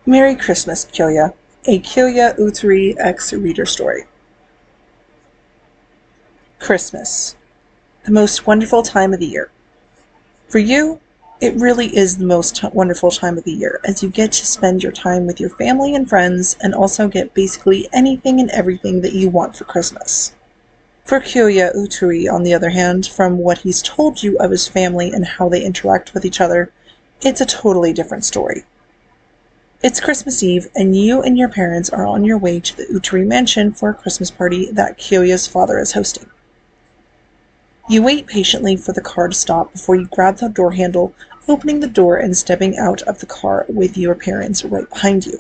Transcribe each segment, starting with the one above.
Merry Christmas, Kyoya, a Kyoya Ootori X reader story. Christmas, the most wonderful time of the year. For you, it really is the most wonderful time of the year, as you get to spend your time with your family and friends and also get basically anything and everything that you want for Christmas. For Kyoya Ootori, on the other hand, from what he's told you of his family and how they interact with each other, it's a totally different story. It's Christmas Eve, and you and your parents are on your way to the Ootori mansion for a Christmas party that Kyoya's father is hosting. You wait patiently for the car to stop before you grab the door handle, opening the door and stepping out of the car with your parents right behind you.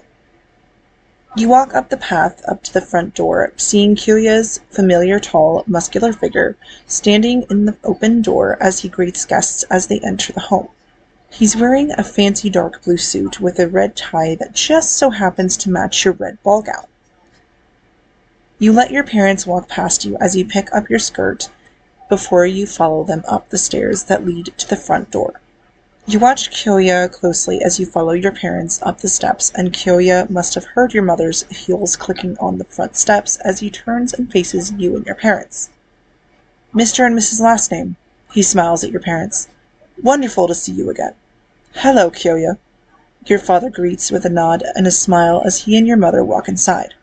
You walk up the path up to the front door, seeing Kyoya's familiar tall, muscular figure standing in the open door as he greets guests as they enter the home. He's wearing a fancy dark blue suit with a red tie that just so happens to match your red ball gown. You let your parents walk past you as you pick up your skirt before you follow them up the stairs that lead to the front door. You watch Kyoya closely as you follow your parents up the steps, and Kyoya must have heard your mother's heels clicking on the front steps as he turns and faces you and your parents. Mr. and Mrs. Last Name, he smiles at your parents. Wonderful to see you again. Hello, Kyoya. Your father greets with a nod and a smile as he and your mother walk inside.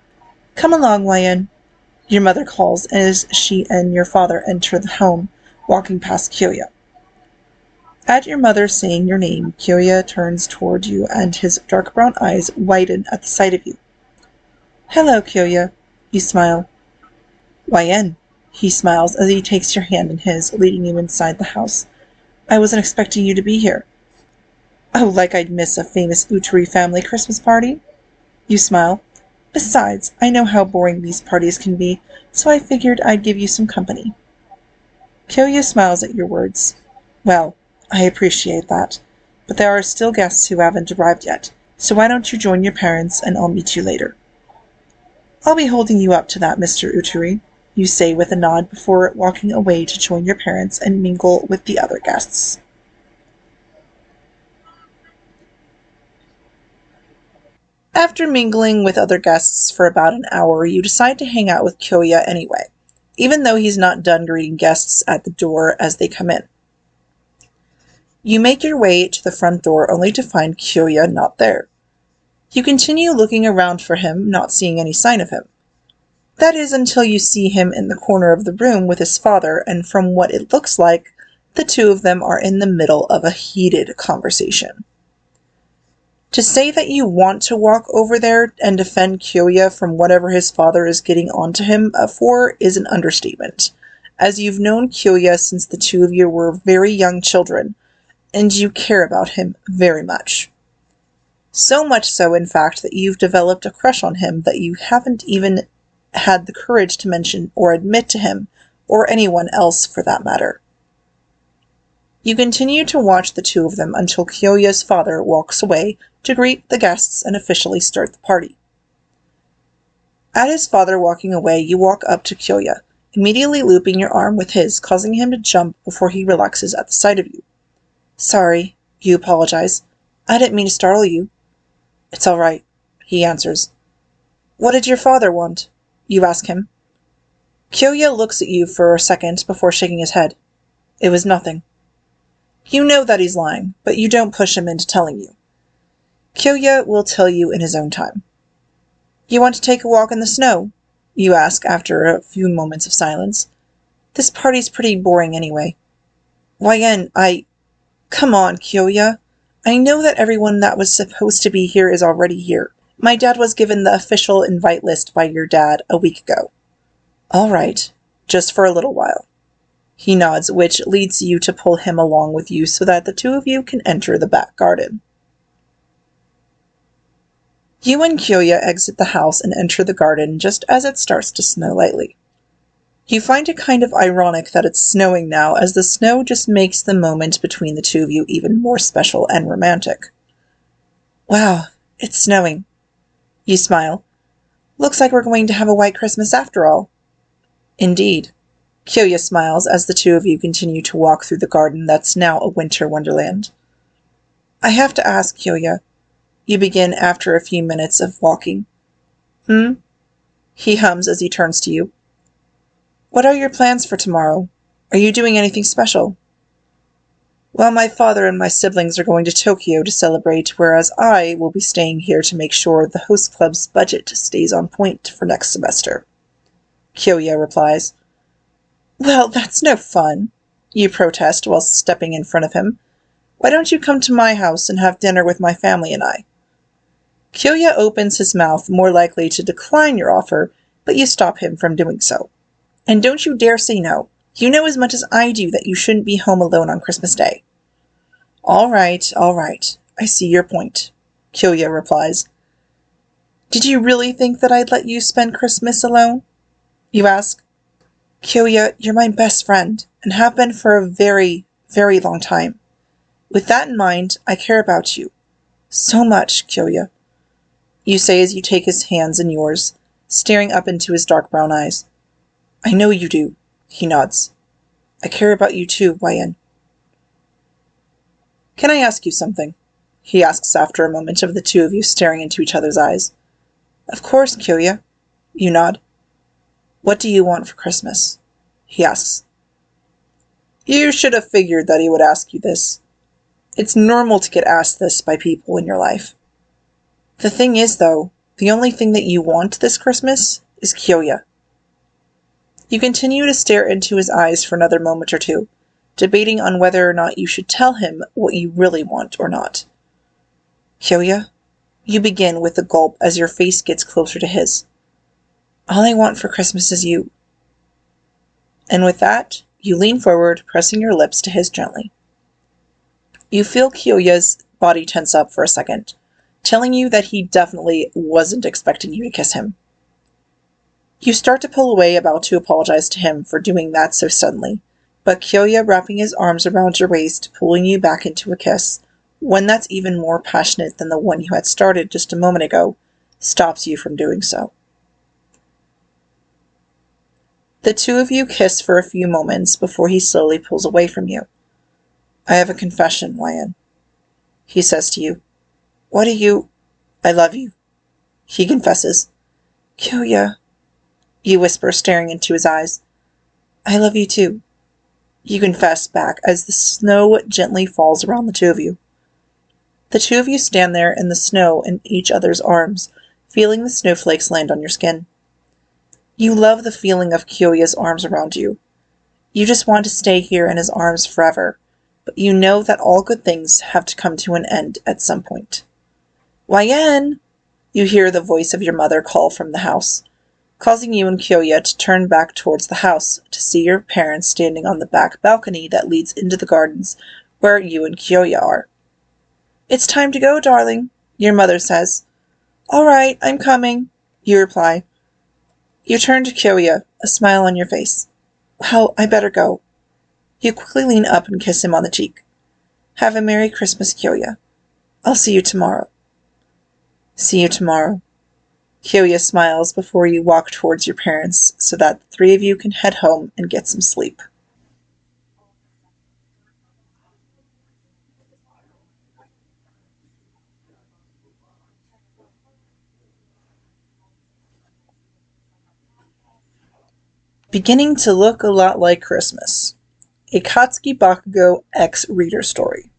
Come along, YN. Your mother calls as she and your father enter the home, walking past Kyoya. At your mother saying your name, Kyoya turns toward you and his dark brown eyes widen at the sight of you. Hello, Kyoya. You smile. YN. He smiles as he takes your hand in his, leading you inside the house. I wasn't expecting you to be here. Oh, like I'd miss a famous Ootori family Christmas party? You smile. Besides, I know how boring these parties can be, so I figured I'd give you some company. Kyoya smiles at your words. Well, I appreciate that, but there are still guests who haven't arrived yet, so why don't you join your parents and I'll meet you later. I'll be holding you up to that, Mr. Ootori, you say with a nod before walking away to join your parents and mingle with the other guests. After mingling with other guests for about an hour, you decide to hang out with Kyoya anyway, even though he's not done greeting guests at the door as they come in. You make your way to the front door only to find Kyoya not there. You continue looking around for him, not seeing any sign of him. That is until you see him in the corner of the room with his father, and from what it looks like, the two of them are in the middle of a heated conversation. To say that you want to walk over there and defend Kyoya from whatever his father is getting onto him for is an understatement, as you've known Kyoya since the two of you were very young children, and you care about him very much. So much so, in fact, that you've developed a crush on him that you haven't even had the courage to mention or admit to him, or anyone else for that matter. You continue to watch the two of them until Kyoya's father walks away to greet the guests and officially start the party. At his father walking away, you walk up to Kyoya, immediately looping your arm with his, causing him to jump before he relaxes at the sight of you. Sorry, you apologize. I didn't mean to startle you. It's all right, he answers. What did your father want? You ask him. Kyoya looks at you for a second before shaking his head. It was nothing. You know that he's lying, but you don't push him into telling you. Kyoya will tell you in his own time. You want to take a walk in the snow? You ask after a few moments of silence. This party's pretty boring anyway. YN, Come on, Kyoya. I know that everyone that was supposed to be here is already here. My dad was given the official invite list by your dad a week ago. All right, just for a little while. He nods, which leads you to pull him along with you so that the two of you can enter the back garden. You and Kyoya exit the house and enter the garden just as it starts to snow lightly. You find it kind of ironic that it's snowing now, as the snow just makes the moment between the two of you even more special and romantic. Wow, it's snowing. You smile. Looks like we're going to have a white Christmas after all. Indeed. Kyoya smiles as the two of you continue to walk through the garden that's now a winter wonderland. I have to ask, Kyoya, You begin after a few minutes of walking. Hmm? He hums as he turns to you. What are your plans for tomorrow? Are you doing anything special? Well, my father and my siblings are going to Tokyo to celebrate, whereas I will be staying here to make sure the host club's budget stays on point for next semester. Kyoya replies. Well, that's no fun, you protest while stepping in front of him. Why don't you come to my house and have dinner with my family and I? Kyoya opens his mouth, more likely to decline your offer, but you stop him from doing so. And don't you dare say no. You know as much as I do that you shouldn't be home alone on Christmas Day. All right. I see your point, Kyoya replies. Did you really think that I'd let you spend Christmas alone? You ask. Kyoya, you're my best friend, and have been for a very, very long time. With that in mind, I care about you. So much, Kyoya. You say as you take his hands in yours, staring up into his dark brown eyes. I know you do, he nods. I care about you too, Wayan. Can I ask you something? He asks after a moment of the two of you staring into each other's eyes. Of course, Kyoya. You nod. What do you want for Christmas? He asks. You should have figured that he would ask you this. It's normal to get asked this by people in your life. The thing is, though, the only thing that you want this Christmas is Kyoya. You continue to stare into his eyes for another moment or two, debating on whether or not you should tell him what you really want or not. Kyoya, you begin with a gulp as your face gets closer to his. All I want for Christmas is you. And with that, you lean forward, pressing your lips to his gently. You feel Kyoya's body tense up for a second, telling you that he definitely wasn't expecting you to kiss him. You start to pull away, about to apologize to him for doing that so suddenly, but Kyoya, wrapping his arms around your waist, pulling you back into a kiss, one that's even more passionate than the one you had started just a moment ago, stops you from doing so. The two of you kiss for a few moments before he slowly pulls away from you. I have a confession, Wayan. He says to you. What do you... I love you. He confesses. Kyoya. You whisper, staring into his eyes. I love you too. You confess back as the snow gently falls around the two of you. The two of you stand there in the snow in each other's arms, feeling the snowflakes land on your skin. You love the feeling of Kyoya's arms around you. You just want to stay here in his arms forever, but you know that all good things have to come to an end at some point. Wayan! You hear the voice of your mother call from the house, causing you and Kyoya to turn back towards the house to see your parents standing on the back balcony that leads into the gardens where you and Kyoya are. It's time to go, darling, your mother says. All right, I'm coming, you reply. You turn to Kyoya, a smile on your face. Well, I better go. You quickly lean up and kiss him on the cheek. Have a Merry Christmas, Kyoya. I'll see you tomorrow. See you tomorrow. Kyoya smiles before you walk towards your parents so that the three of you can head home and get some sleep. Beginning to look a lot like Christmas. A Katsuki Bakugo X reader story.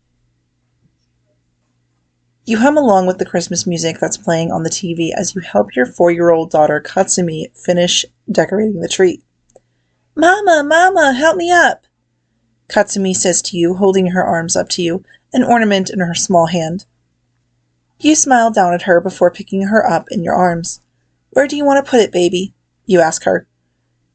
You hum along with the Christmas music that's playing on the TV as you help your 4-year-old daughter Katsumi finish decorating the tree. Mama, help me up! Katsumi says to you, holding her arms up to you, an ornament in her small hand. You smile down at her before picking her up in your arms. Where do you want to put it, baby? You ask her.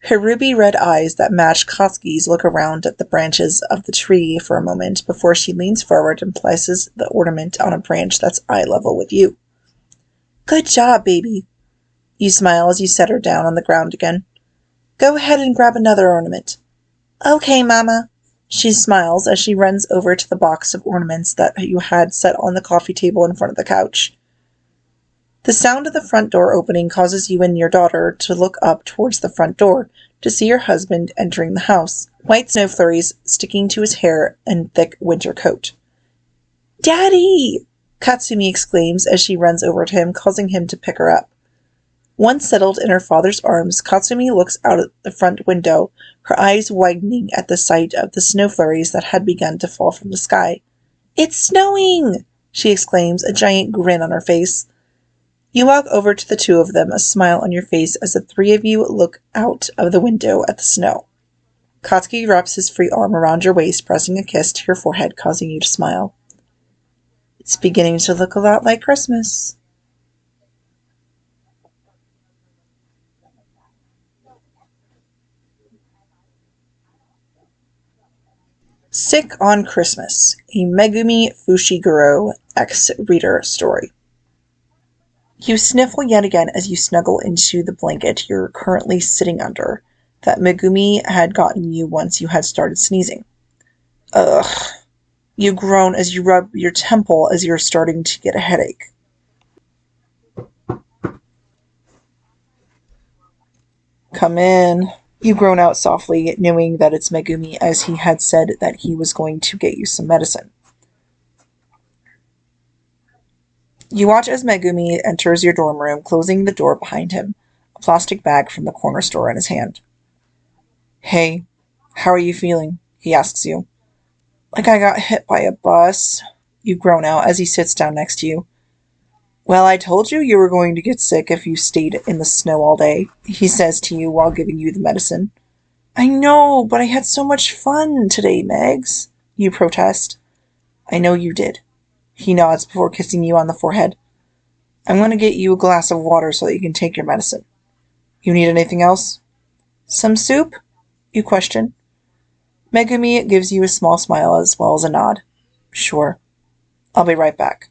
Her ruby-red eyes that match Katsuki's look around at the branches of the tree for a moment before she leans forward and places the ornament on a branch that's eye level with you. Good job, baby. You smile as you set her down on the ground again. Go ahead and grab another ornament. Okay, Mama. She smiles as she runs over to the box of ornaments that you had set on the coffee table in front of the couch. The sound of the front door opening causes you and your daughter to look up towards the front door to see your husband entering the house, white snow flurries sticking to his hair and thick winter coat. Daddy! Katsumi exclaims as she runs over to him, causing him to pick her up. Once settled in her father's arms, Katsumi looks out at the front window, her eyes widening at the sight of the snow flurries that had begun to fall from the sky. "It's snowing!" she exclaims, a giant grin on her face. You walk over to the two of them, a smile on your face as the three of you look out of the window at the snow. Katsuki wraps his free arm around your waist, pressing a kiss to your forehead, causing you to smile. "It's beginning to look a lot like Christmas." Sick on Christmas, a Megumi Fushiguro ex-reader story. You sniffle yet again as you snuggle into the blanket you're currently sitting under, that Megumi had gotten you once you had started sneezing. Ugh. You groan as you rub your temple as you're starting to get a headache. "Come in." You groan out softly, knowing that it's Megumi, as he had said that he was going to get you some medicine. You watch as Megumi enters your dorm room, closing the door behind him, a plastic bag from the corner store in his hand. "Hey, how are you feeling?" he asks you. "Like I got hit by a bus," you groan out as he sits down next to you. "Well, I told you were going to get sick if you stayed in the snow all day," he says to you while giving you the medicine. "I know, but I had so much fun today, Megs," you protest. "I know you did." He nods before kissing you on the forehead. "I'm going to get you a glass of water so that you can take your medicine. You need anything else?" "Some soup?" you question. Megumi gives you a small smile as well as a nod. "Sure. I'll be right back."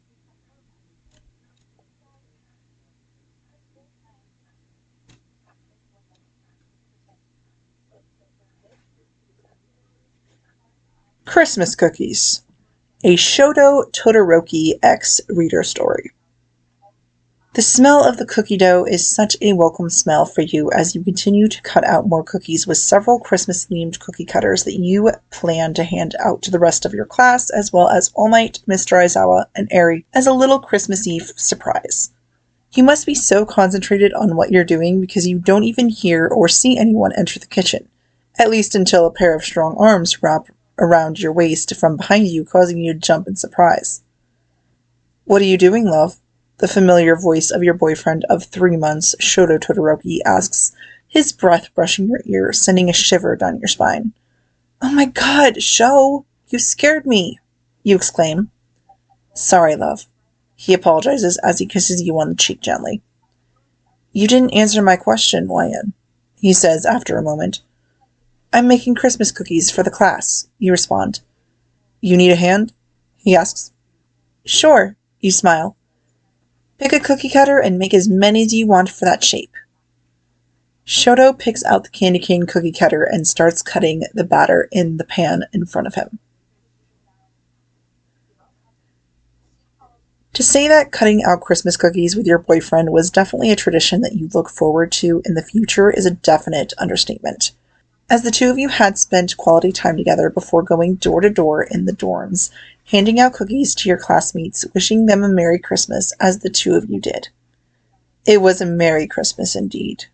Christmas Cookies, a Shoto Todoroki ex-reader story. The smell of the cookie dough is such a welcome smell for you as you continue to cut out more cookies with several Christmas-themed cookie cutters that you plan to hand out to the rest of your class, as well as All Might, Mr. Aizawa, and Eri as a little Christmas Eve surprise. You must be so concentrated on what you're doing because you don't even hear or see anyone enter the kitchen, at least until a pair of strong arms wrap around your waist from behind you, causing you to jump in surprise. "What are you doing, love?" the familiar voice of your boyfriend of 3 months, Shoto Todoroki, asks, his breath brushing your ear, sending a shiver down your spine. "Oh my god, Sho! You scared me!" you exclaim. "Sorry, love." He apologizes as he kisses you on the cheek gently. "You didn't answer my question, Wyan," he says after a moment. "I'm making Christmas cookies for the class," you respond. "You need a hand?" he asks. "Sure," you smile. "Pick a cookie cutter and make as many as you want for that shape." Shoto picks out the candy cane cookie cutter and starts cutting the batter in the pan in front of him. To say that cutting out Christmas cookies with your boyfriend was definitely a tradition that you look forward to in the future is a definite understatement, as the two of you had spent quality time together before going door to door in the dorms, handing out cookies to your classmates, wishing them a Merry Christmas as the two of you did. It was a Merry Christmas indeed.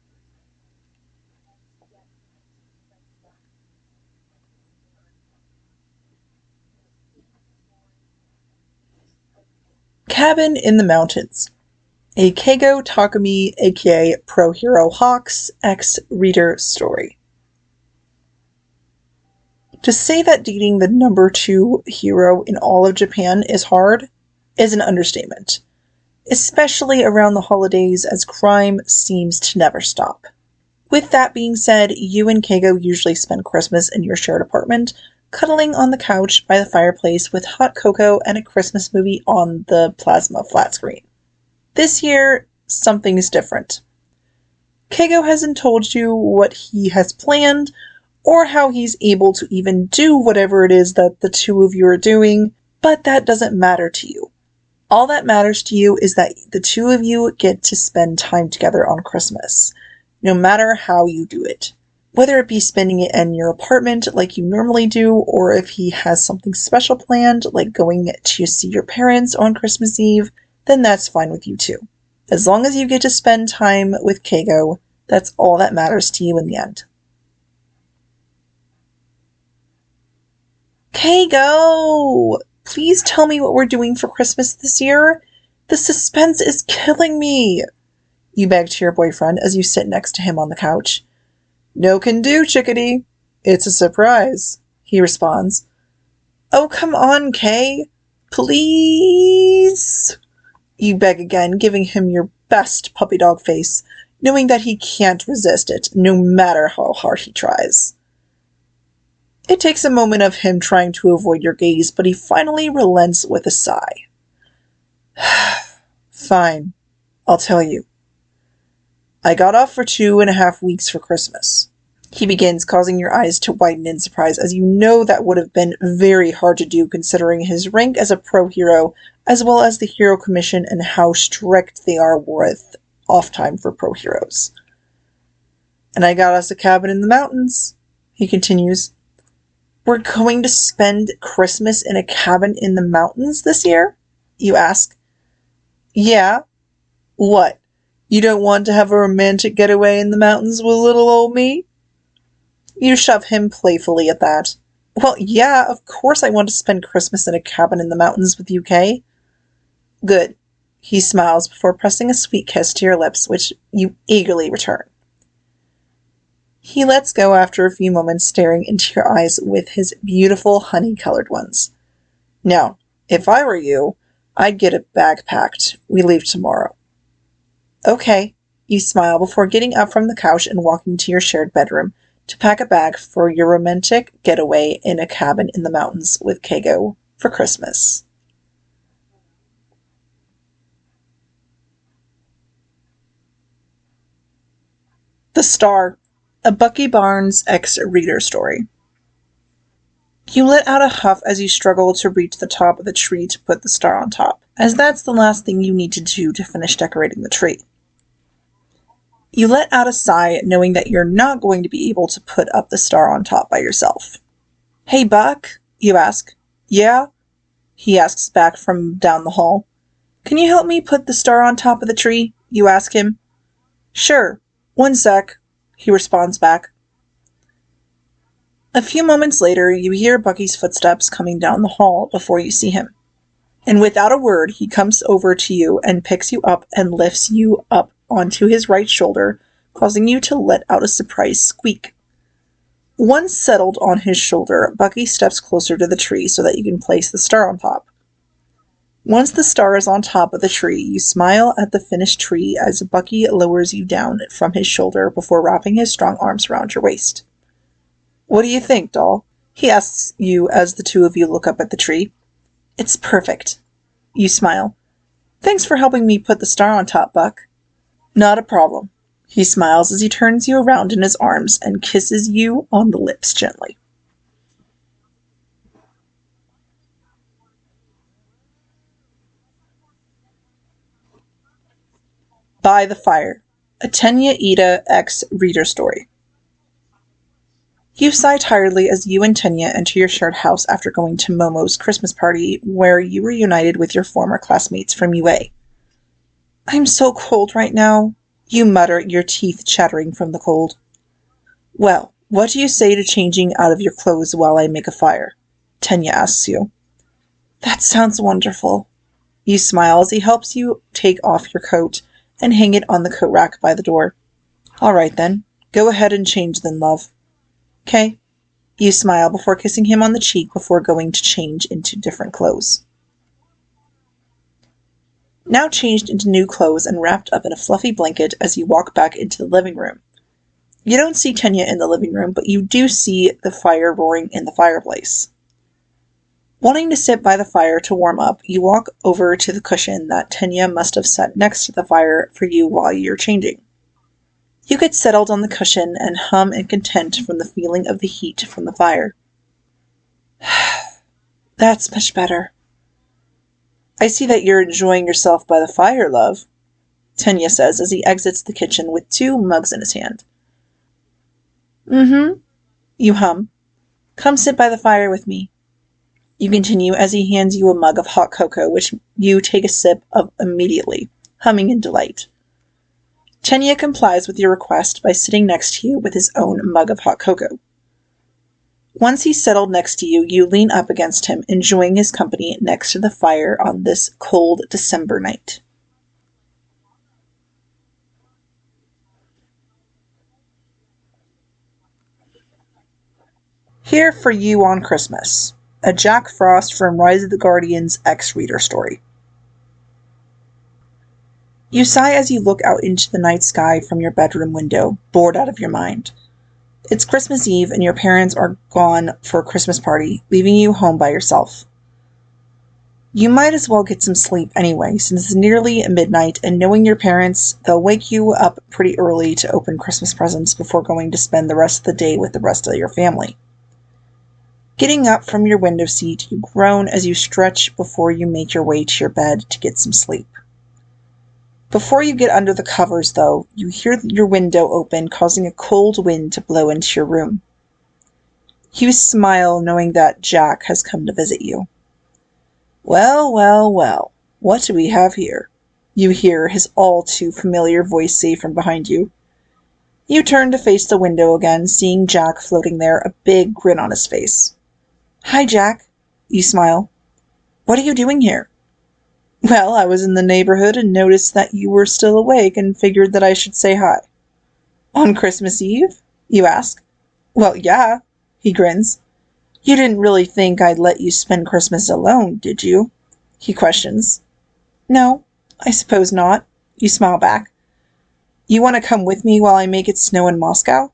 Cabin in the Mountains, a Keigo Takami aka Pro Hero Hawks ex-reader story. To say that dating the number 2 hero in all of Japan is hard is an understatement, especially around the holidays as crime seems to never stop. With that being said, you and Keigo usually spend Christmas in your shared apartment, cuddling on the couch by the fireplace with hot cocoa and a Christmas movie on the plasma flat screen. This year, something is different. Keigo hasn't told you what he has planned, or how he's able to even do whatever it is that the two of you are doing, but that doesn't matter to you. All that matters to you is that the two of you get to spend time together on Christmas, no matter how you do it. Whether it be spending it in your apartment like you normally do, or if he has something special planned, like going to see your parents on Christmas Eve, then that's fine with you too. As long as you get to spend time with Keigo, that's all that matters to you in the end. Keigo! Please tell me what we're doing for Christmas this year. The suspense is killing me, you beg to your boyfriend as you sit next to him on the couch. No can do, chickadee. It's a surprise, he responds. Oh, come on, Kay. Please, you beg again, giving him your best puppy dog face, knowing that he can't resist it, no matter how hard he tries. It takes a moment of him trying to avoid your gaze, but he finally relents with a sigh. Fine, I'll tell you. I got off for 2.5 weeks for Christmas. He begins, causing your eyes to widen in surprise, as you know that would have been very hard to do considering his rank as a pro hero, as well as the hero commission and how strict they are with off time for pro heroes. And I got us a cabin in the mountains, he continues. We're going to spend Christmas in a cabin in the mountains this year? You ask. Yeah. What? You don't want to have a romantic getaway in the mountains with little old me? You shove him playfully at that. Well, yeah, of course I want to spend Christmas in a cabin in the mountains with you, Kay. Good. He smiles before pressing a sweet kiss to your lips, which you eagerly return. He lets go after a few moments, staring into your eyes with his beautiful honey-colored ones. Now, if I were you, I'd get a bag packed. We leave tomorrow. Okay, you smile before getting up from the couch and walking to your shared bedroom to pack a bag for your romantic getaway in a cabin in the mountains with Keigo for Christmas. The Star, a Bucky Barnes ex-reader story. You let out a huff as you struggle to reach the top of the tree to put the star on top, as that's the last thing you need to do to finish decorating the tree. You let out a sigh, knowing that you're not going to be able to put up the star on top by yourself. Hey, Buck, you ask. Yeah? He asks back from down the hall. Can you help me put the star on top of the tree? You ask him. Sure. 1 sec, he responds back. A few moments later, you hear Bucky's footsteps coming down the hall before you see him. And without a word, he comes over to you and picks you up and lifts you up onto his right shoulder, causing you to let out a surprised squeak. Once settled on his shoulder, Bucky steps closer to the tree so that you can place the star on top. Once the star is on top of the tree, you smile at the finished tree as Bucky lowers you down from his shoulder before wrapping his strong arms around your waist. What do you think, doll? He asks you as the two of you look up at the tree. It's perfect. You smile. Thanks for helping me put the star on top, Buck. Not a problem. He smiles as he turns you around in his arms and kisses you on the lips gently. By the Fire, a Tenya IIda ex-reader story. You sigh tiredly as you and Tenya enter your shared house after going to Momo's Christmas party, where you were united with your former classmates from UA. I'm so cold right now, you mutter, your teeth chattering from the cold. Well, what do you say to changing out of your clothes while I make a fire? Tenya asks you. That sounds wonderful. You smile as he helps you take off your coat and hang it on the coat rack by the door. All right then, go ahead and change then, love. Okay. You smile before kissing him on the cheek before going to change into different clothes. Now changed into new clothes and wrapped up in a fluffy blanket as you walk back into the living room. You don't see Tenya in the living room, but you do see the fire roaring in the fireplace. Wanting to sit by the fire to warm up, you walk over to the cushion that Tenya must have set next to the fire for you while you're changing. You get settled on the cushion and hum in content from the feeling of the heat from the fire. That's much better. I see that you're enjoying yourself by the fire, love, Tenya says as he exits the kitchen with 2 mugs in his hand. Mm-hmm, you hum. Come sit by the fire with me. You continue as he hands you a mug of hot cocoa, which you take a sip of immediately, humming in delight. Tenya complies with your request by sitting next to you with his own mug of hot cocoa. Once he's settled next to you, you lean up against him, enjoying his company next to the fire on this cold December night. Here for you on Christmas, a Jack Frost from Rise of the Guardians X-Reader story. You sigh as you look out into the night sky from your bedroom window, bored out of your mind. It's Christmas Eve and your parents are gone for a Christmas party, leaving you home by yourself. You might as well get some sleep anyway, since it's nearly midnight, and knowing your parents, they'll wake you up pretty early to open Christmas presents before going to spend the rest of the day with the rest of your family. Getting up from your window seat, you groan as you stretch before you make your way to your bed to get some sleep. Before you get under the covers, though, you hear your window open, causing a cold wind to blow into your room. You smile, knowing that Jack has come to visit you. Well, well, well, what do we have here? You hear his all-too-familiar voice say from behind you. You turn to face the window again, seeing Jack floating there, a big grin on his face. Hi, Jack. You smile. What are you doing here? Well, I was in the neighborhood and noticed that you were still awake and figured that I should say hi. On Christmas Eve? You ask. Well, yeah, he grins. You didn't really think I'd let you spend Christmas alone, did you? He questions. No, I suppose not. You smile back. You want to come with me while I make it snow in Moscow?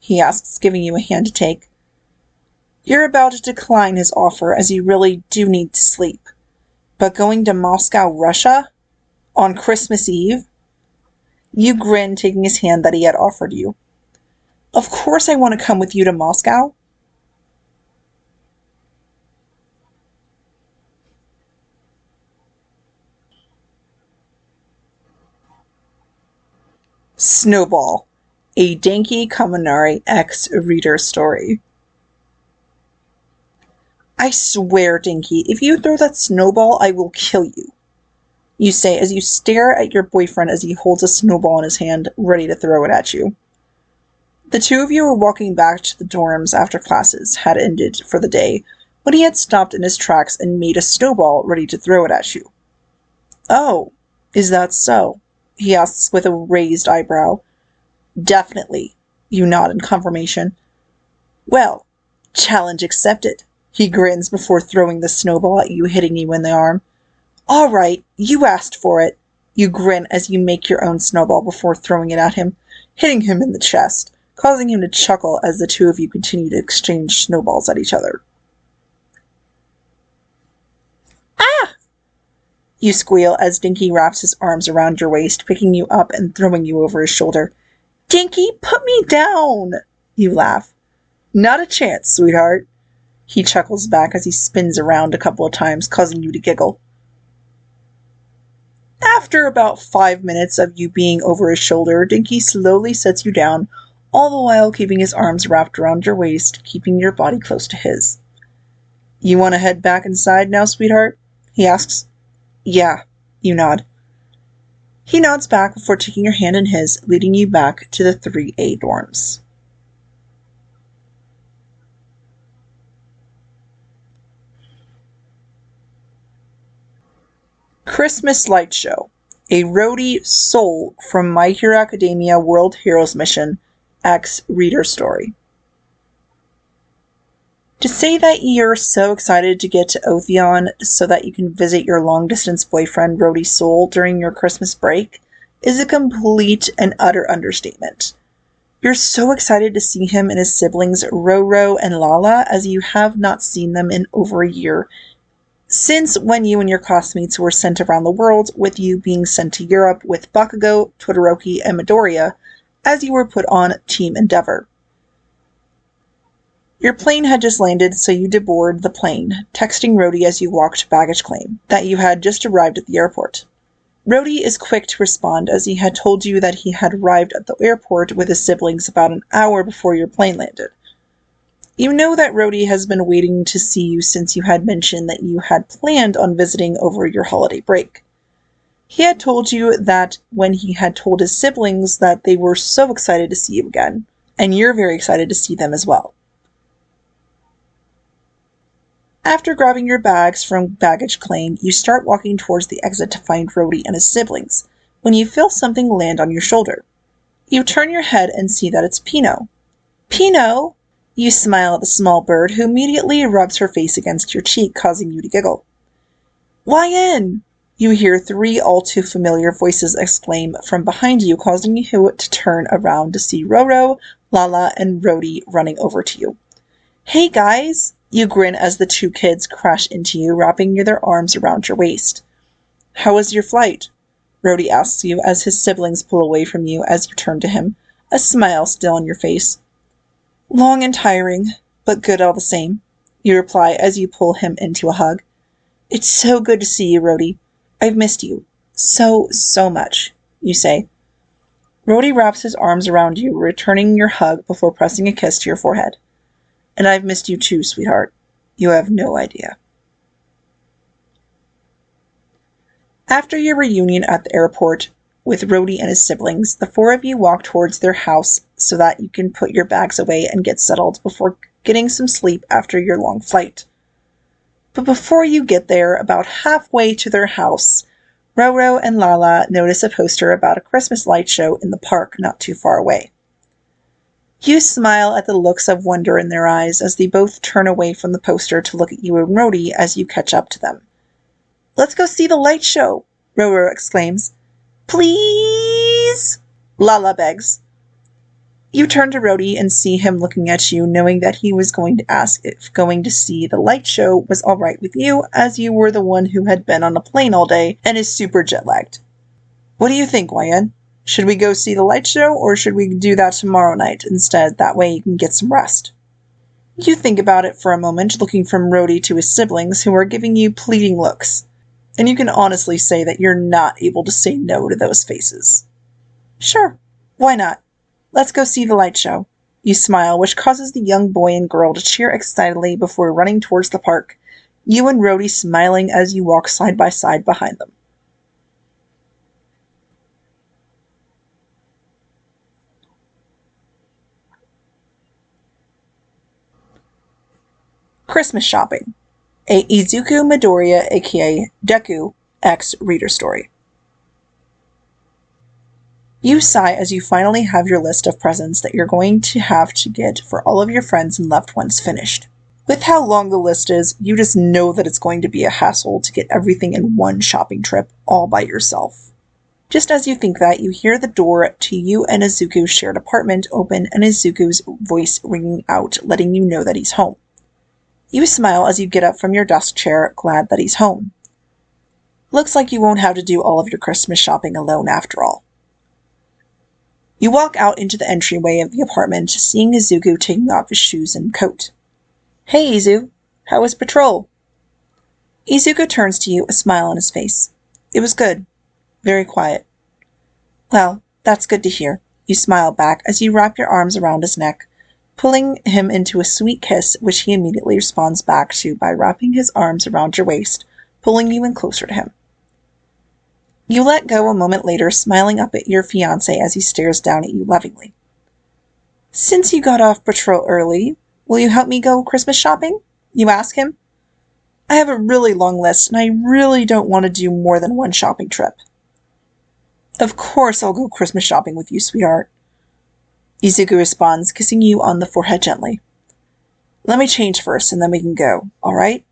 He asks, giving you a hand to take. You're about to decline his offer as you really do need to sleep. But going to Moscow, Russia? On Christmas Eve? You grin, taking his hand that he had offered you. Of course I want to come with you to Moscow. Snowball, a Danky Kaminari X-Reader story. I swear, Dinky, if you throw that snowball, I will kill you, you say as you stare at your boyfriend as he holds a snowball in his hand, ready to throw it at you. The two of you were walking back to the dorms after classes had ended for the day when he had stopped in his tracks and made a snowball ready to throw it at you. Oh, is that so? He asks with a raised eyebrow. Definitely, you nod in confirmation. Well, challenge accepted. He grins before throwing the snowball at you, hitting you in the arm. All right, you asked for it. You grin as you make your own snowball before throwing it at him, hitting him in the chest, causing him to chuckle as the two of you continue to exchange snowballs at each other. Ah! You squeal as Dinky wraps his arms around your waist, picking you up and throwing you over his shoulder. Dinky, put me down! You laugh. Not a chance, sweetheart. He chuckles back as he spins around a couple of times, causing you to giggle. After about 5 minutes of you being over his shoulder, Dinky slowly sets you down, all the while keeping his arms wrapped around your waist, keeping your body close to his. You want to head back inside now, sweetheart? He asks. Yeah, you nod. He nods back before taking your hand in his, leading you back to the 3A dorms. Christmas Light Show, a Rody Soul from My Hero Academia World Heroes Mission X Reader Story. To say that you're so excited to get to Otheon so that you can visit your long-distance boyfriend Rody Soul during your Christmas break is a complete and utter understatement. You're so excited to see him and his siblings Roro and Lala as you have not seen them in over a year, since when you and your classmates were sent around the world, with you being sent to Europe with Bakugo, Todoroki, and Midoriya, as you were put on Team Endeavor. Your plane had just landed, so you deboard the plane, texting Rody as you walked baggage claim that you had just arrived at the airport. Rody is quick to respond as he had told you that he had arrived at the airport with his siblings about an hour before your plane landed. You know that Rody has been waiting to see you since you had mentioned that you had planned on visiting over your holiday break. He had told you that when he had told his siblings that they were so excited to see you again, and you're very excited to see them as well. After grabbing your bags from baggage claim, you start walking towards the exit to find Rody and his siblings, when you feel something land on your shoulder. You turn your head and see that it's Pino. Pino! You smile at the small bird, who immediately rubs her face against your cheek, causing you to giggle. Why you hear 3 all too familiar voices exclaim from behind you, causing you to turn around to see Roro, Lala, and Rody running over to you. Hey guys! You grin as the 2 kids crash into you, wrapping their arms around your waist. How was your flight? Rody asks you as his siblings pull away from you as you turn to him, a smile still on your face. Long and tiring, but good all the same, you reply as you pull him into a hug. It's so good to see you, Rody. I've missed you. So much, you say. Rody wraps his arms around you, returning your hug before pressing a kiss to your forehead. And I've missed you too, sweetheart. You have no idea. After your reunion at the airport with Rody and his siblings, the 4 of you walk towards their house so that you can put your bags away and get settled before getting some sleep after your long flight. But before you get there, about halfway to their house, Roro and Lala notice a poster about a Christmas light show in the park not too far away. You smile at the looks of wonder in their eyes as they both turn away from the poster to look at you and Rody as you catch up to them. Let's go see the light show, Roro exclaims. Please? Lala begs. You turn to Rody and see him looking at you, knowing that he was going to ask if going to see the light show was all right with you, as you were the one who had been on a plane all day and is super jet-lagged. What do you think, YN? Should we go see the light show, or should we do that tomorrow night instead? That way you can get some rest. You think about it for a moment, looking from Rody to his siblings, who are giving you pleading looks. And you can honestly say that you're not able to say no to those faces. Sure, why not? Let's go see the light show. You smile, which causes the young boy and girl to cheer excitedly before running towards the park, you and Rody smiling as you walk side by side behind them. Christmas shopping. A Izuku Midoriya aka Deku X reader story. You sigh as you finally have your list of presents that you're going to have to get for all of your friends and loved ones finished. With how long the list is, you just know that it's going to be a hassle to get everything in one shopping trip all by yourself. Just as you think that, you hear the door to you and Izuku's shared apartment open and Izuku's voice ringing out, letting you know that he's home. You smile as you get up from your desk chair, glad that he's home. Looks like you won't have to do all of your Christmas shopping alone after all. You walk out into the entryway of the apartment, seeing Izuku taking off his shoes and coat. Hey, Izu. How was patrol? Izuku turns to you, a smile on his face. It was good. Very quiet. Well, that's good to hear. You smile back as you wrap your arms around his neck, pulling him into a sweet kiss, which he immediately responds back to by wrapping his arms around your waist, pulling you in closer to him. You let go a moment later, smiling up at your fiancé as he stares down at you lovingly. Since you got off patrol early, will you help me go Christmas shopping? You ask him. I have a really long list, and I really don't want to do more than one shopping trip. Of course I'll go Christmas shopping with you, sweetheart. Izuku responds, kissing you on the forehead gently. Let me change first, and then we can go, all right?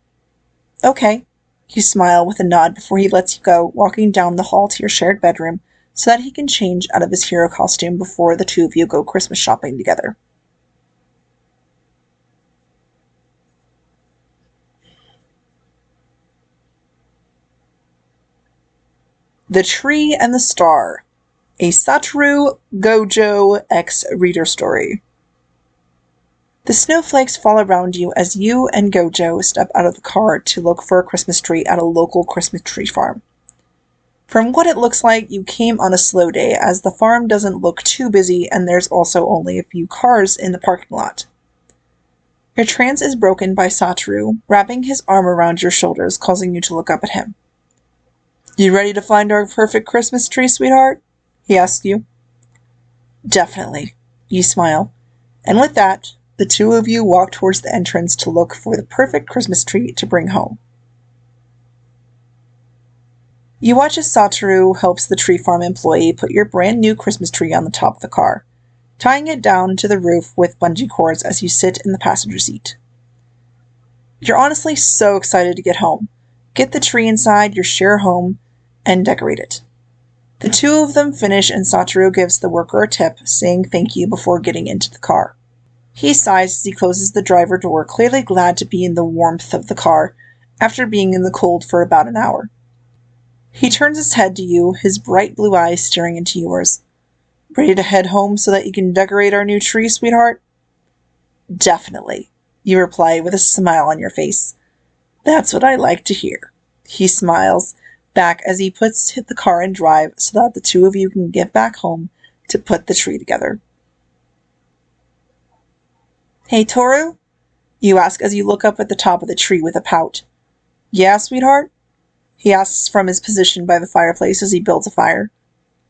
Okay. You smile with a nod before he lets you go, walking down the hall to your shared bedroom so that he can change out of his hero costume before the 2 of you go Christmas shopping together. The Tree and the Star, a Satoru Gojo X reader story. The snowflakes fall around you as you and Gojo step out of the car to look for a Christmas tree at a local Christmas tree farm. From what it looks like, you came on a slow day, as the farm doesn't look too busy and there's also only a few cars in the parking lot. Your trance is broken by Satoru, wrapping his arm around your shoulders, causing you to look up at him. You ready to find our perfect Christmas tree, sweetheart? He asks you. Definitely, you smile. And with that, the two of you walk towards the entrance to look for the perfect Christmas tree to bring home. You watch as Satoru helps the tree farm employee put your brand new Christmas tree on the top of the car, tying it down to the roof with bungee cords as you sit in the passenger seat. You're honestly so excited to get home, get the tree inside your share home, and decorate it. The two of them finish and Satoru gives the worker a tip, saying thank you before getting into the car. He sighs as he closes the driver door, clearly glad to be in the warmth of the car after being in the cold for about an hour. He turns his head to you, his bright blue eyes staring into yours. Ready to head home so that you can decorate our new tree, sweetheart? Definitely, you reply with a smile on your face. That's what I like to hear. He smiles back as he puts the car in drive so that the two of you can get back home to put the tree together. Hey, Toru? You ask as you look up at the top of the tree with a pout. Yeah, sweetheart? He asks from his position by the fireplace as he builds a fire.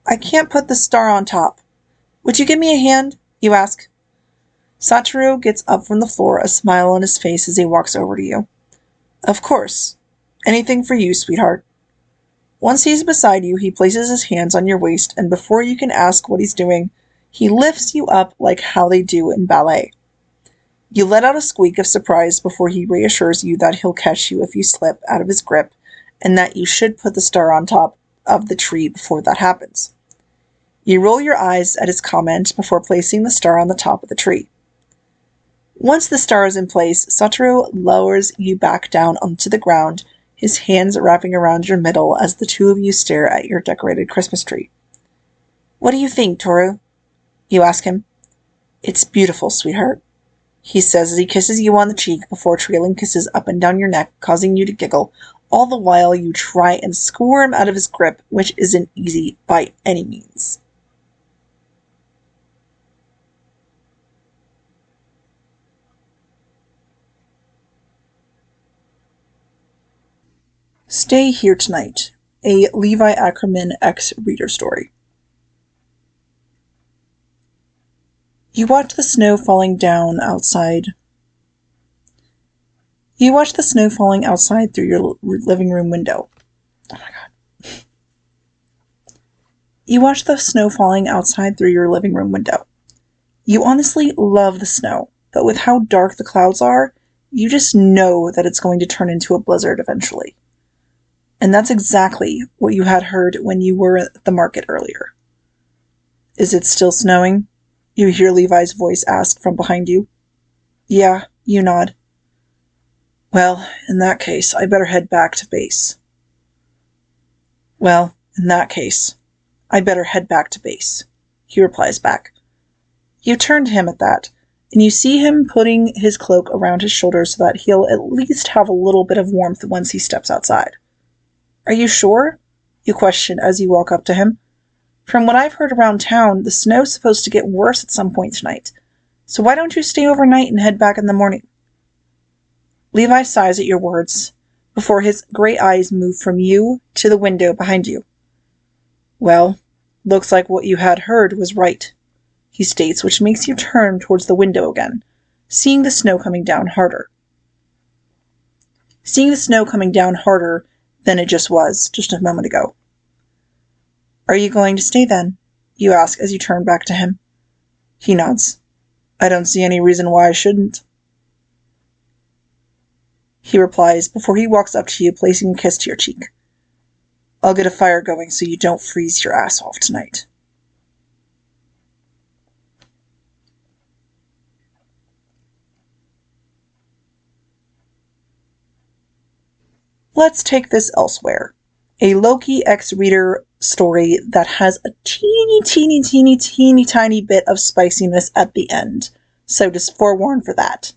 I can't put the star on top. Would you give me a hand? You ask. Satoru gets up from the floor, a smile on his face as he walks over to you. Of course. Anything for you, sweetheart. Once he's beside you, he places his hands on your waist, and before you can ask what he's doing, he lifts you up like how they do in ballet. You let out a squeak of surprise before he reassures you that he'll catch you if you slip out of his grip, and that you should put the star on top of the tree before that happens. You roll your eyes at his comment before placing the star on the top of the tree. Once the star is in place, Satoru lowers you back down onto the ground, his hands wrapping around your middle as the two of you stare at your decorated Christmas tree. What do you think, Toru? You ask him. It's beautiful, sweetheart, he says as he kisses you on the cheek before trailing kisses up and down your neck, causing you to giggle, all the while you try and squirm out of his grip, which isn't easy by any means. Stay Here Tonight, a Levi Ackerman ex-reader story. You watch the snow falling down outside. You watch the snow falling outside through your living room window. Oh my god. You watch the snow falling outside through your living room window. You honestly love the snow, but with how dark the clouds are, you just know that it's going to turn into a blizzard eventually. And that's exactly what you had heard when you were at the market earlier. Is it still snowing? You hear Levi's voice ask from behind you. Yeah, you nod. Well, in that case, I better head back to base. Well, in that case, I'd better head back to base, he replies back. You turn to him at that, and you see him putting his cloak around his shoulders so that he'll at least have a little bit of warmth once he steps outside. Are you sure? You question as you walk up to him. From what I've heard around town, the snow's supposed to get worse at some point tonight. So why don't you stay overnight and head back in the morning? Levi sighs at your words, before his gray eyes move from you to the window behind you. Well, looks like what you had heard was right, he states, which makes you turn towards the window again, seeing the snow coming down harder. Seeing the snow coming down harder than it just was, just a moment ago. Are you going to stay then? You ask as you turn back to him. He nods. I don't see any reason why I shouldn't. He replies before he walks up to you, placing a kiss to your cheek. I'll get a fire going so you don't freeze your ass off tonight. Let's take this elsewhere. A Loki ex-reader story that has a teeny tiny bit of spiciness at the end. So just forewarn for that.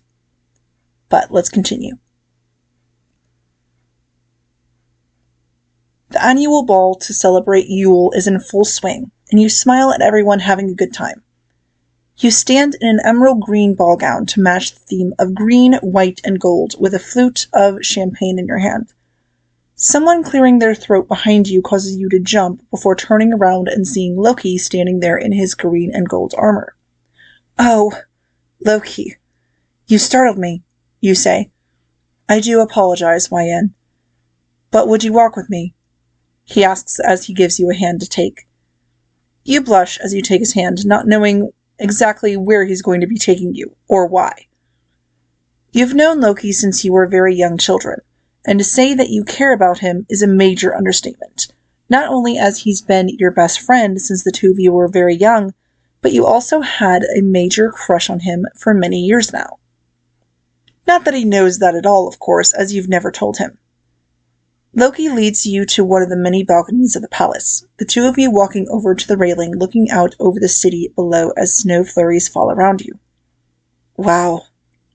But let's continue. The annual ball to celebrate Yule is in full swing, and you smile at everyone having a good time. You stand in an emerald green ball gown to match the theme of green, white, and gold with a flute of champagne in your hand. Someone clearing their throat behind you causes you to jump before turning around and seeing Loki standing there in his green and gold armor. "Oh, Loki, you startled me," you say. "I do apologize, YN. But would you walk with me?" he asks as he gives you a hand to take. You blush as you take his hand, not knowing exactly where he's going to be taking you, or why. You've known Loki since you were very young children, and to say that you care about him is a major understatement, not only as he's been your best friend since the two of you were very young, but you also had a major crush on him for many years now. Not that he knows that at all, of course, as you've never told him. Loki leads you to one of the many balconies of the palace, the two of you walking over to the railing looking out over the city below as snow flurries fall around you. "Wow,"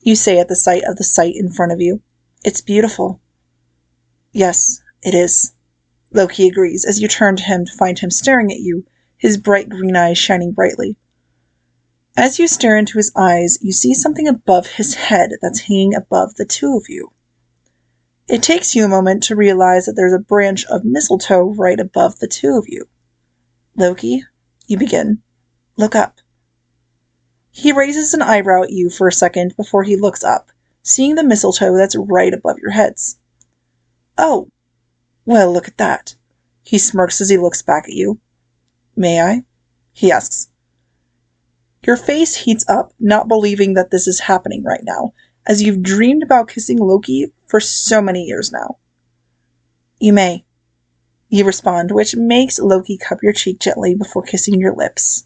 you say at the sight of the sight in front of you. "It's beautiful." "Yes, it is," Loki agrees as you turn to him to find him staring at you, his bright green eyes shining brightly. As you stare into his eyes, you see something above his head that's hanging above the two of you. It takes you a moment to realize that there's a branch of mistletoe right above the two of you. "Loki," you begin, "look up." He raises an eyebrow at you for a second before he looks up, seeing the mistletoe that's right above your heads. "Oh, well, look at that." He smirks as he looks back at you. "May I?" he asks. Your face heats up, not believing that this is happening right now, as you've dreamed about kissing Loki for so many years now. "You may," you respond, which makes Loki cup your cheek gently before kissing your lips.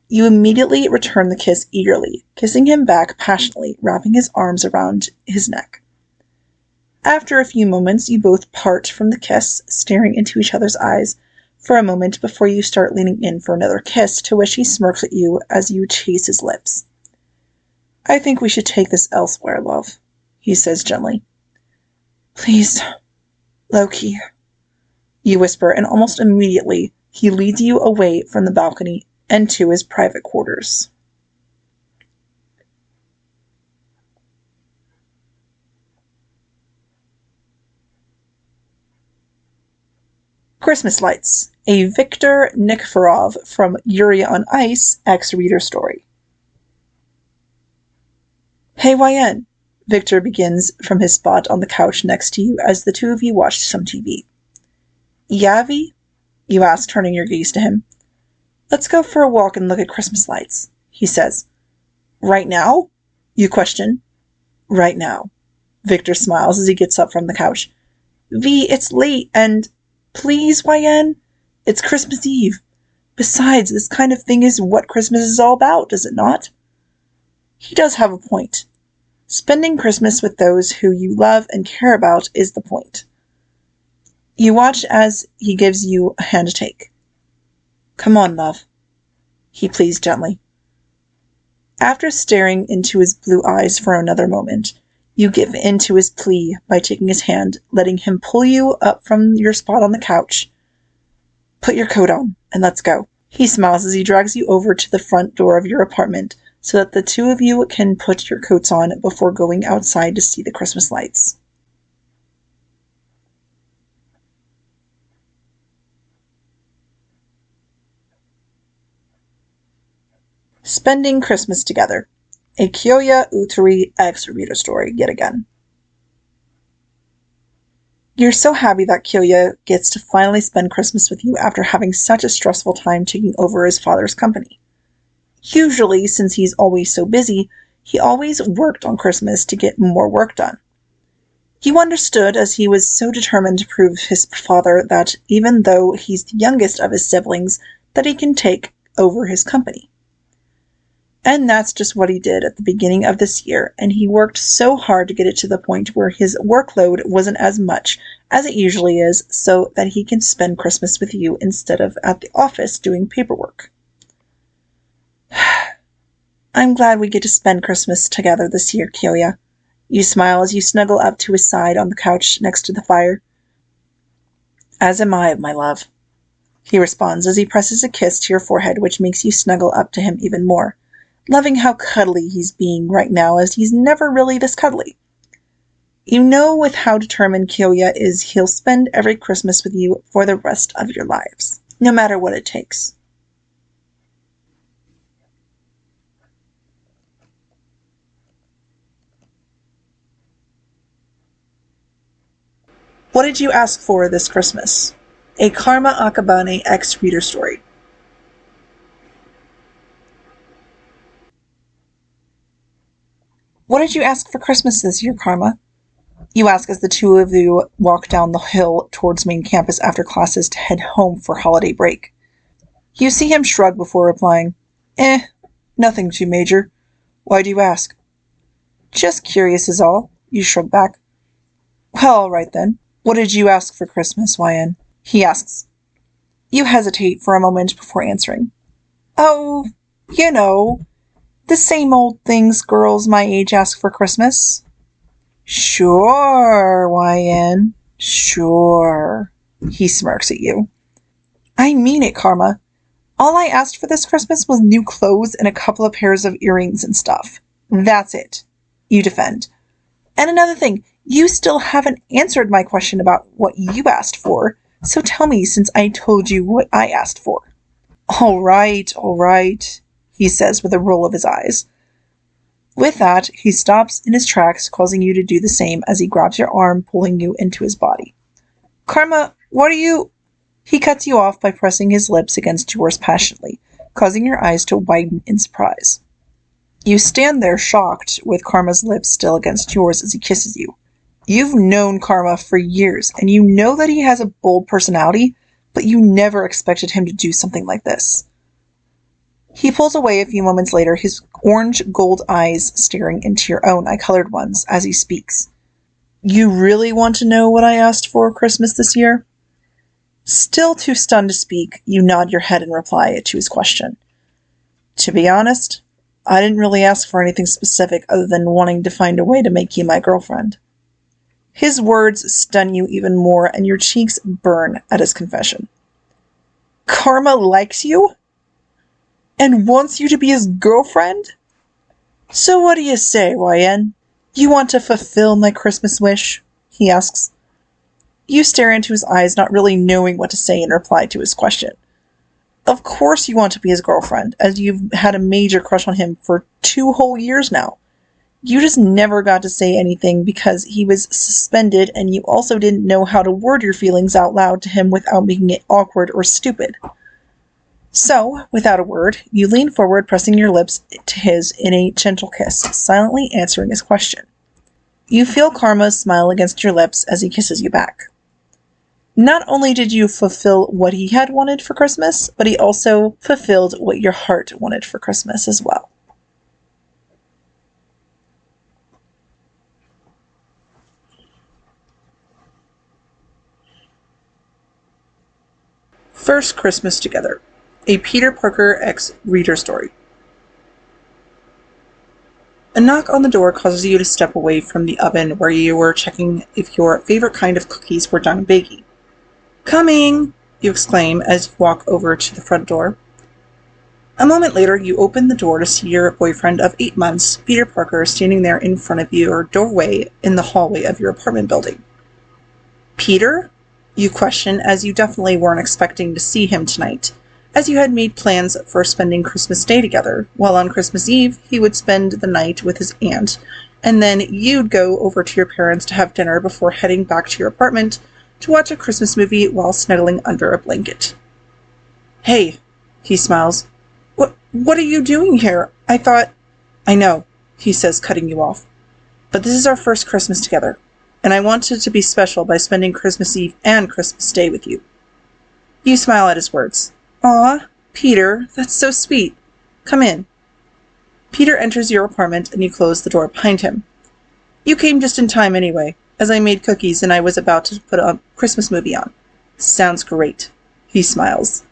You immediately return the kiss eagerly, kissing him back passionately, wrapping his arms around his neck. After a few moments, you both part from the kiss, staring into each other's eyes for a moment before you start leaning in for another kiss, to which he smirks at you as you chase his lips. "I think we should take this elsewhere, love," he says gently. "Please, Loki," you whisper, and almost immediately he leads you away from the balcony and to his private quarters. Christmas Lights, a Viktor Nikiforov from Yuri on Ice X-Reader story. "Hey, YN," Viktor begins from his spot on the couch next to you as the two of you watch some TV. "Yavi?" you ask, turning your gaze to him. "Let's go for a walk and look at Christmas lights," he says. "Right now?" you question. "Right now." Viktor smiles as he gets up from the couch. "V, it's late and... Please, YN? It's Christmas Eve. Besides, this kind of thing is what Christmas is all about, is it not?" He does have a point. Spending Christmas with those who you love and care about is the point. You watch as he gives you a hand to take. "Come on, love," he pleads gently. After staring into his blue eyes for another moment, you give in to his plea by taking his hand, letting him pull you up from your spot on the couch. "Put your coat on, and let's go." He smiles as he drags you over to the front door of your apartment so that the two of you can put your coats on before going outside to see the Christmas lights. Spending Christmas Together, a Kyoya Ootori X-Reader story yet again. You're so happy that Kyoya gets to finally spend Christmas with you after having such a stressful time taking over his father's company. Usually, since he's always so busy, he always worked on Christmas to get more work done. You understood, as he was so determined to prove his father that even though he's the youngest of his siblings, that he can take over his company. And that's just what he did at the beginning of this year, and he worked so hard to get it to the point where his workload wasn't as much as it usually is, so that he can spend Christmas with you instead of at the office doing paperwork. "I'm glad we get to spend Christmas together this year, Kyoya." You smile as you snuggle up to his side on the couch next to the fire. As am I, my love, he responds as he presses a kiss to your forehead, which makes you snuggle up to him even more, loving how cuddly he's being right now, as he's never really this cuddly. You know with how determined Kyoya is, he'll spend every Christmas with you for the rest of your lives, no matter what it takes. What did you ask for this Christmas? A Karma Akabane X reader story. What did you ask for Christmas this year, Karma? You ask as the two of you walk down the hill towards main campus after classes to head home for holiday break. You see him shrug before replying, nothing too major. Why do you ask? Just curious is all, you shrug back. Well, all right then. What did you ask for Christmas, YN? He asks. You hesitate for a moment before answering. Oh, you know, the same old things girls my age ask for Christmas. Sure, YN. Sure. He smirks at you. I mean it, Karma. All I asked for this Christmas was new clothes and a couple of pairs of earrings and stuff. That's it. You defend. And another thing, you still haven't answered my question about what you asked for, so tell me since I told you what I asked for. All right, he says with a roll of his eyes. With that, he stops in his tracks, causing you to do the same as he grabs your arm, pulling you into his body. Karma, what are you... He cuts you off by pressing his lips against yours passionately, causing your eyes to widen in surprise. You stand there shocked, with Karma's lips still against yours as he kisses you. You've known Karma for years, and you know that he has a bold personality, but you never expected him to do something like this. He pulls away a few moments later, his orange-gold eyes staring into your own eye-colored ones as he speaks. You really want to know what I asked for Christmas this year? Still too stunned to speak, you nod your head in reply to his question. To be honest, I didn't really ask for anything specific other than wanting to find a way to make you my girlfriend. His words stun you even more, and your cheeks burn at his confession. Karma likes you? And wants you to be his girlfriend? So what do you say, YN? You want to fulfill my Christmas wish? He asks. You stare into his eyes, not really knowing what to say in reply to his question. Of course you want to be his girlfriend, as you've had a major crush on him for 2 whole years now. You just never got to say anything because he was suspended, and you also didn't know how to word your feelings out loud to him without making it awkward or stupid. So, without a word, you lean forward, pressing your lips to his in a gentle kiss, silently answering his question. You feel Karma's smile against your lips as he kisses you back. Not only did you fulfill what he had wanted for Christmas, but he also fulfilled what your heart wanted for Christmas as well. First Christmas Together, a Peter Parker X reader story. A knock on the door causes you to step away from the oven where you were checking if your favorite kind of cookies were done baking. Coming! You exclaim as you walk over to the front door. A moment later, you open the door to see your boyfriend of 8 months, Peter Parker, standing there in front of your doorway in the hallway of your apartment building. Peter? You question, as you definitely weren't expecting to see him tonight, as you had made plans for spending Christmas Day together, while on Christmas Eve he would spend the night with his aunt, and then you'd go over to your parents to have dinner before heading back to your apartment to watch a Christmas movie while snuggling under a blanket. Hey, he smiles. What are you doing here? I thought... I know, he says, cutting you off. But this is our first Christmas together, and I wanted to be special by spending Christmas Eve and Christmas Day with you. You smile at his words. Aw, Peter, that's so sweet. Come in. Peter enters your apartment and you close the door behind him. You came just in time anyway, as I made cookies and I was about to put a Christmas movie on. Sounds great. He smiles.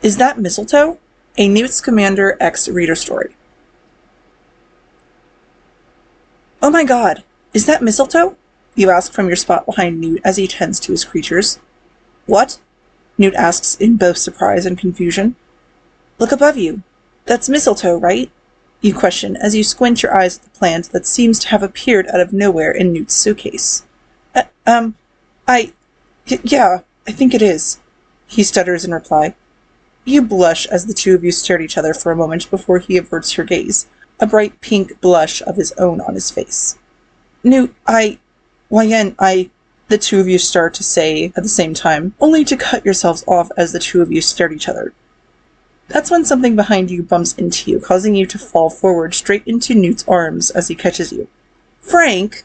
Is that mistletoe? A Newt Scamander X reader story. my god, is that mistletoe? You ask from your spot behind Newt as he tends to his creatures. What? Newt asks in both surprise and confusion. Look above you. That's mistletoe, right? You question as you squint your eyes at the plant that seems to have appeared out of nowhere in Newt's suitcase. Yeah, I think it is, he stutters in reply. You blush as the two of you stare at each other for a moment before he averts your gaze, a bright pink blush of his own on his face. Newt, the two of you start to say at the same time, only to cut yourselves off as the two of you stare at each other. That's when something behind you bumps into you, causing you to fall forward straight into Newt's arms as he catches you. Frank!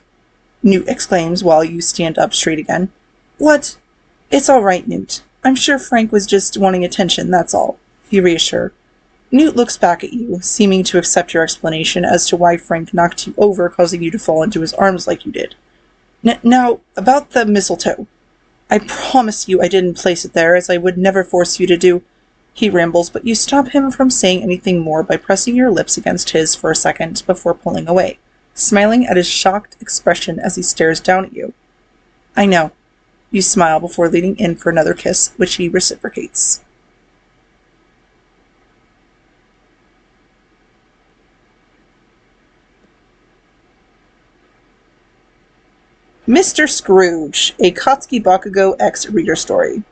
Newt exclaims while you stand up straight again. What? It's all right, Newt. I'm sure Frank was just wanting attention, that's all, you reassure. Newt looks back at you, seeming to accept your explanation as to why Frank knocked you over, causing you to fall into his arms like you did. Now, about the mistletoe. I promise you I didn't place it there, as I would never force you to do, he rambles, but you stop him from saying anything more by pressing your lips against his for a second before pulling away, smiling at his shocked expression as he stares down at you. I know. You smile before leaning in for another kiss, which he reciprocates. Mr. Scrooge, a Katsuki Bakugo X reader story.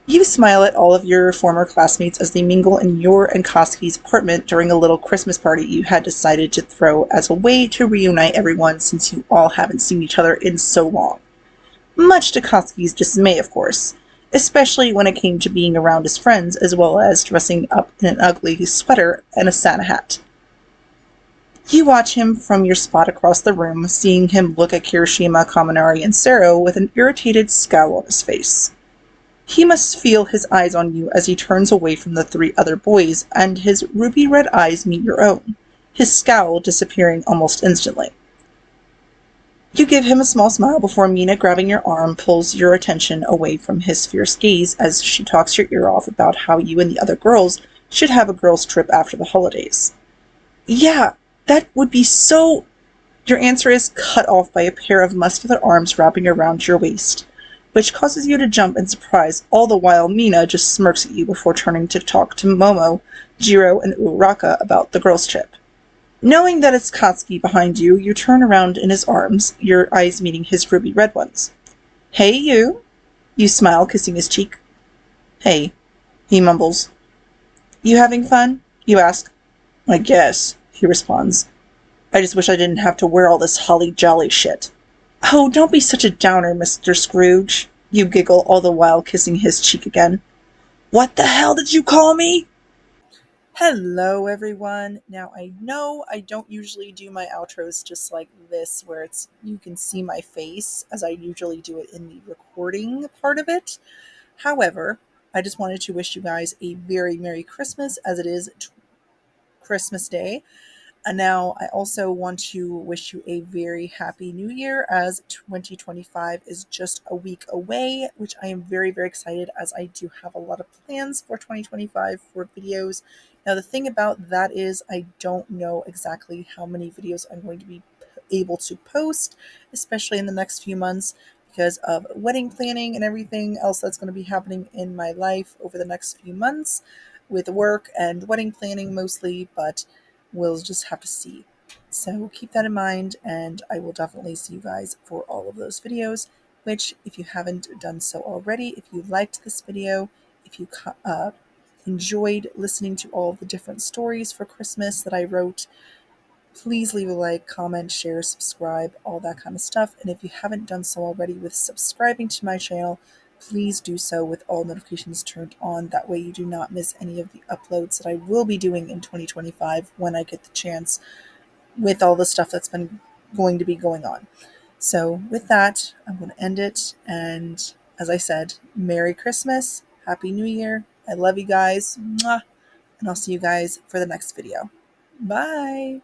You smile at all of your former classmates as they mingle in your and Katsuki's apartment during a little Christmas party you had decided to throw as a way to reunite everyone since you all haven't seen each other in so long. Much to Katsuki's dismay, of course, especially when it came to being around his friends as well as dressing up in an ugly sweater and a Santa hat. You watch him from your spot across the room, seeing him look at Kirishima, Kaminari, and Sero with an irritated scowl on his face. He must feel his eyes on you as he turns away from the three other boys, and his ruby-red eyes meet your own, his scowl disappearing almost instantly. You give him a small smile before Mina, grabbing your arm, pulls your attention away from his fierce gaze as she talks your ear off about how you and the other girls should have a girls' trip after the holidays. Yeah, that would be so... Your answer is cut off by a pair of muscular arms wrapping around your waist, which causes you to jump in surprise, all the while Mina just smirks at you before turning to talk to Momo, Jiro, and Uraka about the girls' trip. Knowing that it's Katsuki behind you, you turn around in his arms, your eyes meeting his ruby-red ones. Hey, you. You smile, kissing his cheek. Hey, he mumbles. You having fun? You ask. I guess, he responds. I just wish I didn't have to wear all this holly-jolly shit. Oh, don't be such a downer, Mr. Scrooge. You giggle, all the while kissing his cheek again. What the hell did you call me? Hello, everyone. Now, I know I don't usually do my outros just like this, where you can see my face, as I usually do it in the recording part of it. However, I just wanted to wish you guys a very Merry Christmas, as it is Christmas Day. And now I also want to wish you a very happy new year, as 2025 is just a week away, which I am very, very excited, as I do have a lot of plans for 2025 for videos. Now, the thing about that is I don't know exactly how many videos I'm going to be able to post, especially in the next few months, because of wedding planning and everything else that's going to be happening in my life over the next few months with work and wedding planning mostly, but we'll just have to see. So keep that in mind, and I will definitely see you guys for all of those videos, which, if you haven't done so already, if you liked this video, if you enjoyed listening to all the different stories for Christmas that I wrote, please leave a like, comment, share, subscribe, all that kind of stuff. And if you haven't done so already with subscribing to my channel, please do so with all notifications turned on. That way you do not miss any of the uploads that I will be doing in 2025 when I get the chance, with all the stuff that's been going to be going on. So with that, I'm going to end it. And as I said, Merry Christmas, Happy New Year. I love you guys. Mwah. And I'll see you guys for the next video. Bye.